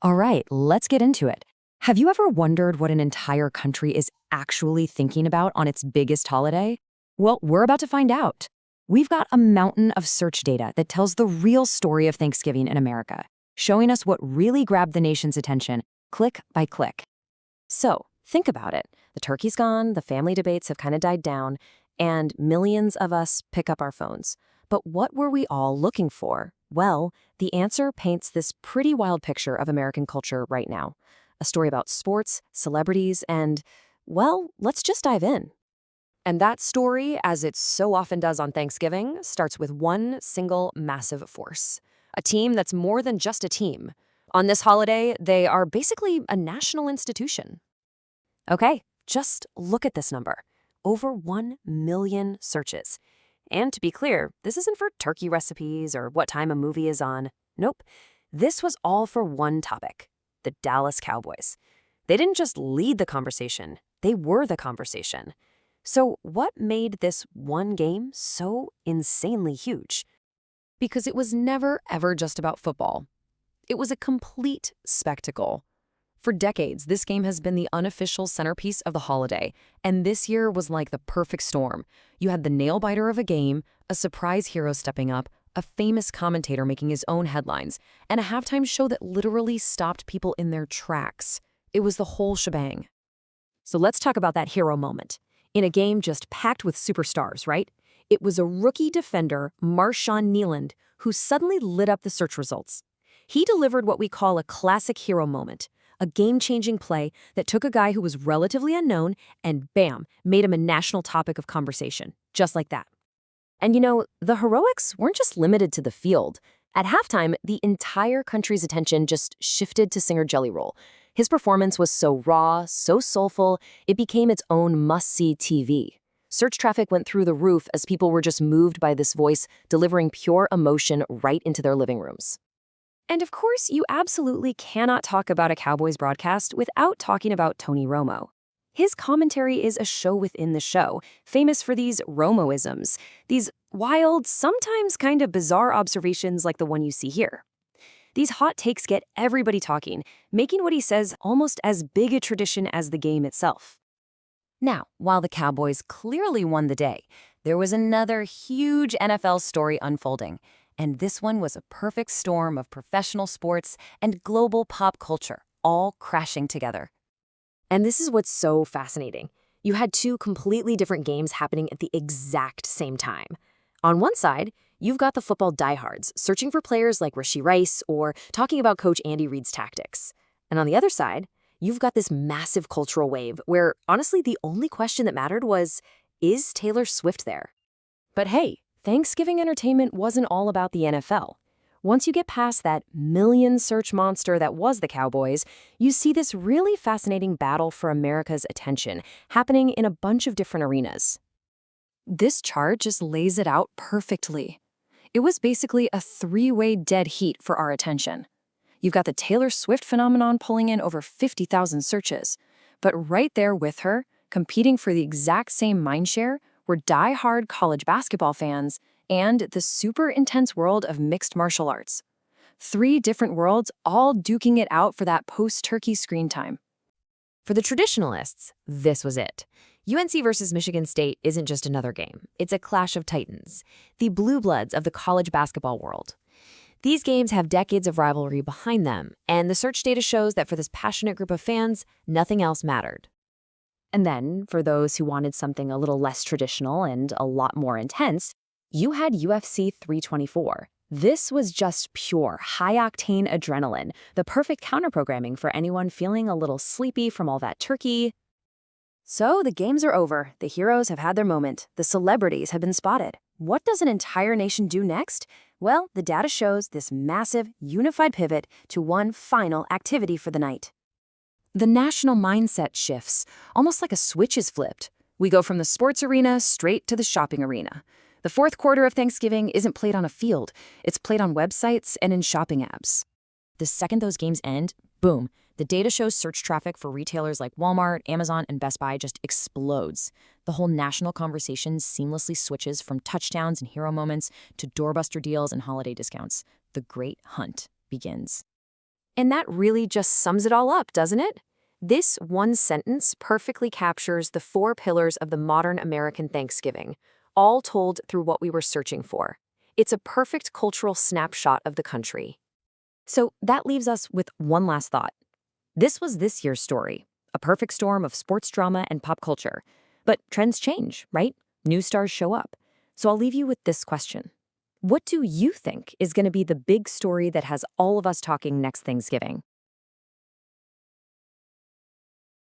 All right, let's get into it. Have you ever wondered what an entire country is actually thinking about on its biggest holiday? Well, we're about to find out. We've got a mountain of search data that tells the real story of Thanksgiving in America, showing us what really grabbed the nation's attention, click by click. So, think about it. The turkey's gone, the family debates have kind of died down, and millions of us pick up our phones. But what were we all looking for? Well, the answer paints this pretty wild picture of American culture right now. A story about sports, celebrities, and, well, let's just dive in. And that story, as it so often does on Thanksgiving, starts with one single massive force. A team that's more than just a team. On this holiday, they are basically a national institution. Okay, just look at this number. Over 1 million searches. And to be clear, this isn't for turkey recipes or what time a movie is on. Nope. This was all for one topic, the Dallas Cowboys. They didn't just lead the conversation, they were the conversation. So what made this one game so insanely huge? Because it was never, ever just about football. It was a complete spectacle. For decades, this game has been the unofficial centerpiece of the holiday, and this year was like the perfect storm. You had the nail-biter of a game, a surprise hero stepping up, a famous commentator making his own headlines, and a halftime show that literally stopped people in their tracks. It was the whole shebang. So let's talk about that hero moment. In a game just packed with superstars, right? It was a rookie defender, Marshawn Kneeland, who suddenly lit up the search results. He delivered what we call a classic hero moment, a game-changing play that took a guy who was relatively unknown and, bam, made him a national topic of conversation, just like that. And you know, the heroics weren't just limited to the field. At halftime, the entire country's attention just shifted to singer Jelly Roll. His performance was so raw, so soulful, it became its own must-see TV. Search traffic went through the roof as people were just moved by this voice, delivering pure emotion right into their living rooms. And of course, you absolutely cannot talk about a Cowboys broadcast without talking about Tony Romo. His commentary is a show within the show, famous for these Romoisms, these wild, sometimes kind of bizarre observations like the one you see here. These hot takes get everybody talking, making what he says almost as big a tradition as the game itself. Now, while the Cowboys clearly won the day, there was another huge NFL story unfolding. And this one was a perfect storm of professional sports and global pop culture, all crashing together. And this is what's so fascinating. You had two completely different games happening at the exact same time. On one side, you've got the football diehards searching for players like Rashee Rice or talking about Coach Andy Reid's tactics. And on the other side, you've got this massive cultural wave where, honestly, the only question that mattered was, is Taylor Swift there? But hey, Thanksgiving entertainment wasn't all about the NFL. Once you get past that million search monster that was the Cowboys, you see this really fascinating battle for America's attention happening in a bunch of different arenas. This chart just lays it out perfectly. It was basically a three-way dead heat for our attention. You've got the Taylor Swift phenomenon pulling in over 50,000 searches, but right there with her, competing for the exact same mindshare, were die-hard college basketball fans and the super intense world of mixed martial arts. Three different worlds all duking it out for that post-turkey screen time. For the traditionalists, this was it. UNC versus Michigan State isn't just another game. It's a clash of titans, the blue bloods of the college basketball world. These games have decades of rivalry behind them, and the search data shows that for this passionate group of fans, nothing else mattered. And then, for those who wanted something a little less traditional and a lot more intense, you had UFC 324. This was just pure, high-octane adrenaline, the perfect counter-programming for anyone feeling a little sleepy from all that turkey. So the games are over, the heroes have had their moment, the celebrities have been spotted. What does an entire nation do next? Well, the data shows this massive, unified pivot to one final activity for the night. The national mindset shifts, almost like a switch is flipped. We go from the sports arena straight to the shopping arena. The fourth quarter of Thanksgiving isn't played on a field, it's played on websites and in shopping apps. The second those games end, boom, the data shows search traffic for retailers like Walmart, Amazon, and Best Buy just explodes. The whole national conversation seamlessly switches from touchdowns and hero moments to doorbuster deals and holiday discounts. The great hunt begins. And that really just sums it all up, doesn't it? This one sentence perfectly captures the four pillars of the modern American Thanksgiving, all told through what we were searching for. It's a perfect cultural snapshot of the country. So that leaves us with one last thought. This was this year's story, a perfect storm of sports drama and pop culture. But trends change, right? New stars show up. So I'll leave you with this question. What do you think is going to be the big story that has all of us talking next Thanksgiving?